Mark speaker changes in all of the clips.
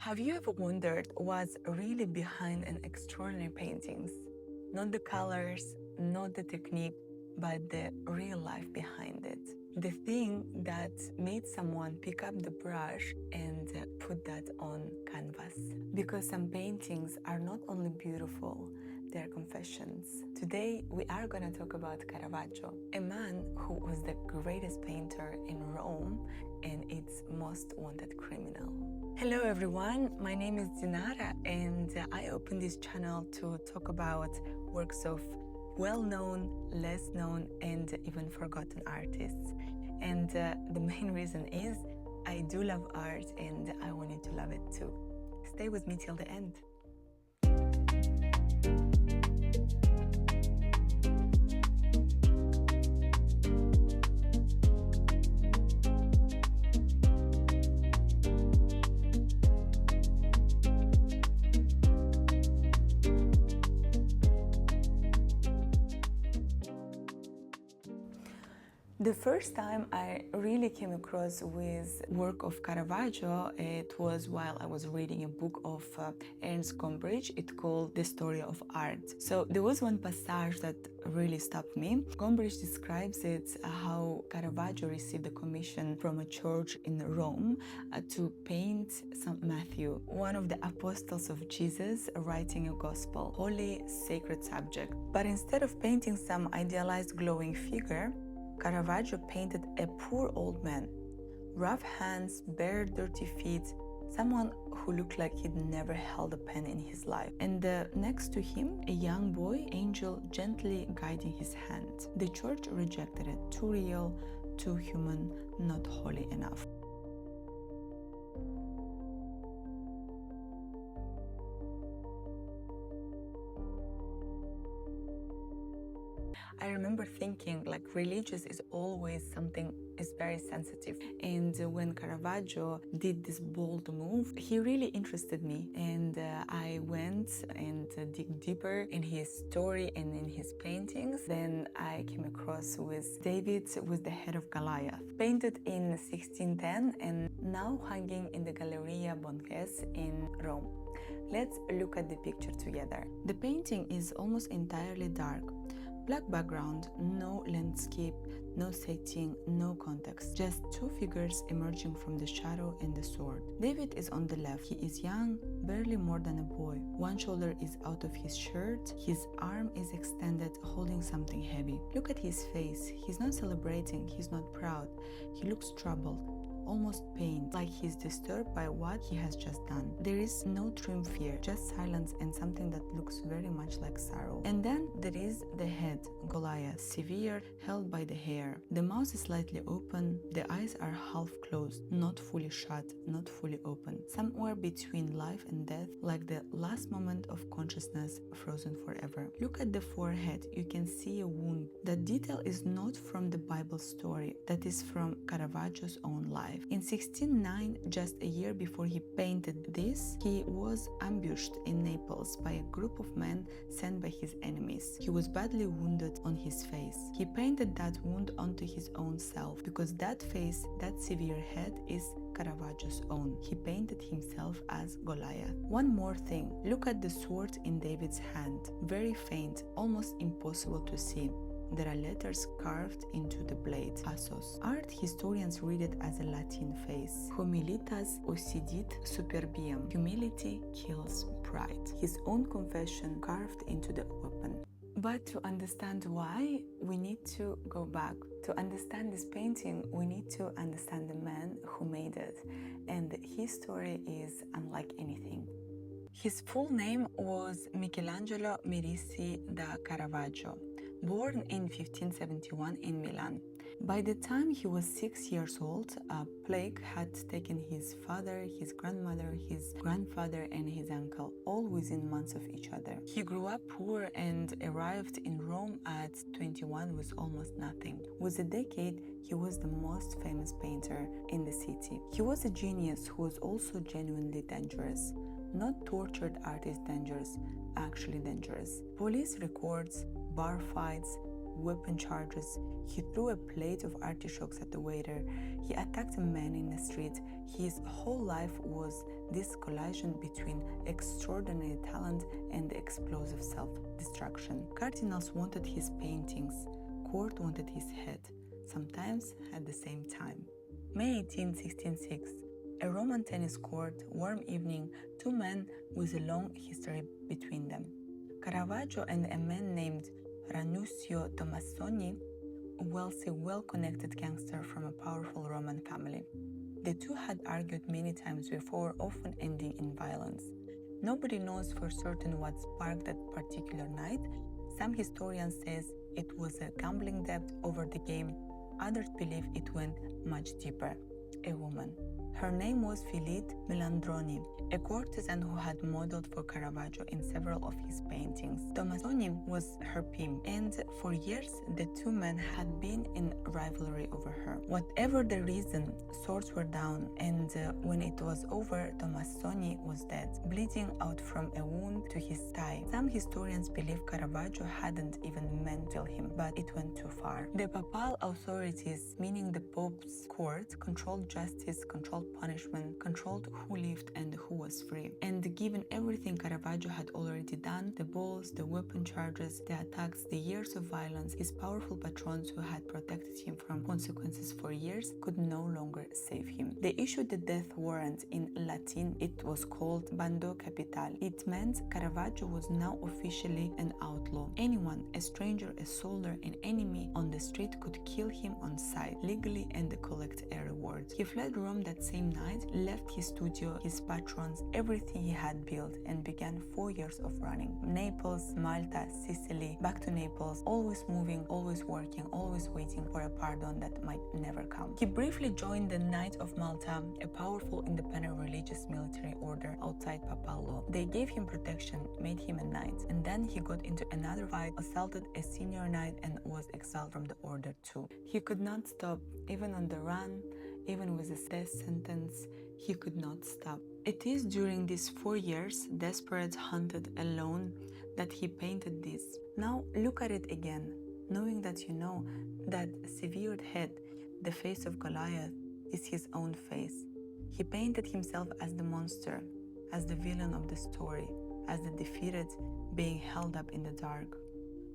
Speaker 1: Have you ever wondered what's really behind an extraordinary paintings? Not the colors, not the technique, but the real life behind it. The thing that made someone pick up the brush and put that on canvas. Because some paintings are not only beautiful, they're confessions. Today, we are going to talk about Caravaggio, a man who was the greatest painter in Rome and its most wanted criminal. Hello everyone, my name is Dinara and I opened this channel to talk about works of well-known, less known and even forgotten artists. And the main reason is I do love art and I want you to love it too. Stay with me till the end. The first time I really came across with work of Caravaggio, it was while I was reading a book of Ernest Gombrich. It's called The Story of Art. So there was one passage that really stopped me. Gombrich describes it how Caravaggio received a commission from a church in Rome to paint St. Matthew, one of the apostles of Jesus, writing a gospel, holy, sacred subject. But instead of painting some idealized glowing figure, Caravaggio painted a poor old man, rough hands, bare, dirty feet, someone who looked like he'd never held a pen in his life. And next to him, a young boy, angel, gently guiding his hand. The church rejected it, too real, too human, not holy enough. I remember thinking like religious is always something is very sensitive, and when Caravaggio did this bold move, he really interested me, and I went and dig deeper in his story and in his paintings. Then I came across with David with the Head of Goliath, painted in 1610 and now hanging in the Galleria Borghese in Rome. Let's look at the picture together. The painting is almost entirely dark. Black background, no landscape, no setting, no context, just two figures emerging from the shadow and the sword. David is on the left. He is young, barely more than a boy. One shoulder is out of his shirt, his arm is extended, holding something heavy. Look at his face. He's not celebrating, he's not proud. He looks troubled, almost pained, like he's disturbed by what he has just done. There is no trim fear, just silence and something that looks very much like sorrow. And then there is the head, Goliath, severe, held by the hair. The mouth is slightly open, the eyes are half closed, not fully shut, not fully open. Somewhere between life and death, like the last moment of consciousness frozen forever. Look at the forehead, you can see a wound. That detail is not from the Bible story, that is from Caravaggio's own life. In 1609, just a year before he painted this, he was ambushed in Naples by a group of men sent by his enemies. He was badly wounded on his face. He painted that wound onto his own self, because that face, that severe head, is Caravaggio's own. He painted himself as Goliath. One more thing, look at the sword in David's hand. Very faint, almost impossible to see. There are letters carved into the blade, assos. Art historians read it as a Latin phrase, humilitas occidit superbiam. Humility kills pride. His own confession carved into the weapon. But to understand why, we need to go back. To understand this painting, we need to understand the man who made it. And his story is unlike anything. His full name was Michelangelo Merisi da Caravaggio, born in 1571 in Milan. By the time he was 6 years old, a plague had taken his father, his grandmother, his grandfather, and his uncle, all within months of each other. He grew up poor and arrived in Rome at 21 with almost nothing. With a decade, he was the most famous painter in the city. He was a genius who was also genuinely dangerous. Not tortured artist dangerous, actually dangerous. Police records, bar fights, weapon charges. He threw a plate of artichokes at the waiter. He attacked a man in the street. His whole life was this collision between extraordinary talent and explosive self-destruction. Cardinals wanted his paintings. Court wanted his head, sometimes at the same time. May 18, 1606. A Roman tennis court, warm evening, two men with a long history between them. Caravaggio and a man named Ranuccio Tomassoni, a wealthy, well-connected gangster from a powerful Roman family. The two had argued many times before, often ending in violence. Nobody knows for certain what sparked that particular night. Some historians say it was a gambling debt over the game. Others believe it went much deeper. A woman. Her name was Philide Melandroni, a courtesan who had modeled for Caravaggio in several of his paintings. Tomassoni was her pimp, and for years the two men had been in rivalry over her. Whatever the reason, swords were down, and when it was over, Tomassoni was dead, bleeding out from a wound to his thigh. Some historians believe Caravaggio hadn't even meant to kill him, but it went too far. The papal authorities, meaning the Pope's court, controlled justice, controlled punishment, controlled who lived and who was free. And given everything Caravaggio had already done, the balls, the weapon charges, the attacks, the years of violence, his powerful patrons who had protected him from consequences for years could no longer save him. They issued the death warrant. In Latin, it was called bando capital. It meant Caravaggio was now officially an outlaw. Anyone, a stranger, a soldier, an enemy on the street could kill him on sight, legally, and collect a reward. He fled Rome that same night, left his studio, his patrons, everything he had built, and began 4 years of running. Naples, Malta, Sicily, back to Naples, always moving, always working, always waiting for a pardon that might never come. He briefly joined the Knights of Malta, a powerful independent religious military order outside papal law. They gave him protection, made him a knight, and then he got into another fight, assaulted a senior knight, and was exiled from the order too. He could not stop, even on the run, even with a death sentence, he could not stop. It is during these 4 years, desperate, hunted, alone, that he painted this. Now look at it again, knowing that you know that severed head, the face of Goliath, is his own face. He painted himself as the monster, as the villain of the story, as the defeated being held up in the dark.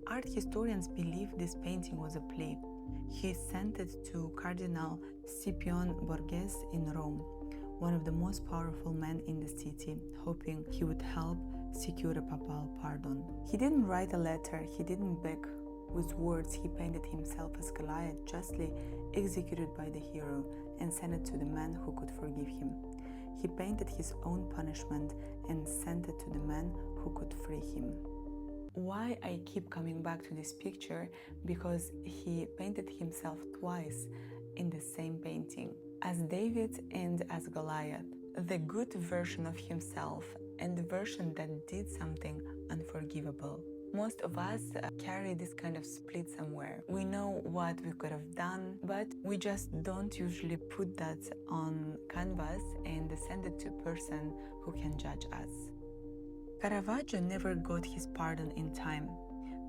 Speaker 1: Art historians believe this painting was a play. He sent it to Cardinal Scipione Borghese in Rome, one of the most powerful men in the city, hoping he would help secure a papal pardon. He didn't write a letter, he didn't beg. With words, he painted himself as Goliath, justly executed by the hero, and sent it to the man who could forgive him. He painted his own punishment and sent it to the man who could free him. Why I keep coming back to this picture? Because he painted himself twice in the same painting, as David and as Goliath, the good version of himself and the version that did something unforgivable. Most of us carry this kind of split somewhere. We know what we could have done, but we just don't usually put that on canvas and send it to a person who can judge us. Caravaggio never got his pardon in time.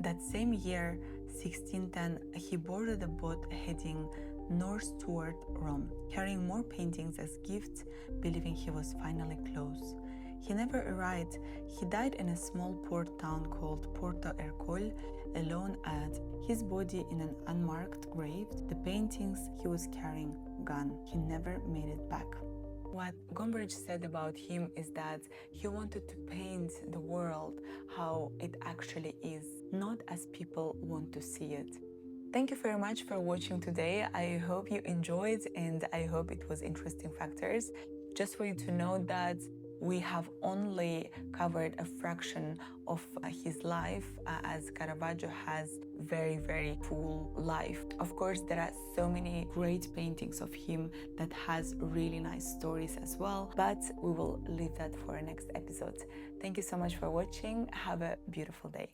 Speaker 1: That same year, 1610, he boarded a boat heading north toward Rome, carrying more paintings as gifts, believing he was finally close. He never arrived. He died in a small port town called Porto Ercole, alone at his body in an unmarked grave, the paintings he was carrying gone. He never made it back. What Gombrich said about him is that he wanted to paint the world how it actually is, not as people want to see it. Thank you very much for watching today. I hope you enjoyed and I hope it was interesting factors. Just for you to know that we have only covered a fraction of his life, as Caravaggio has very, very full life. Of course, there are so many great paintings of him that has really nice stories as well, but we will leave that for a next episode. Thank you so much for watching. Have a beautiful day.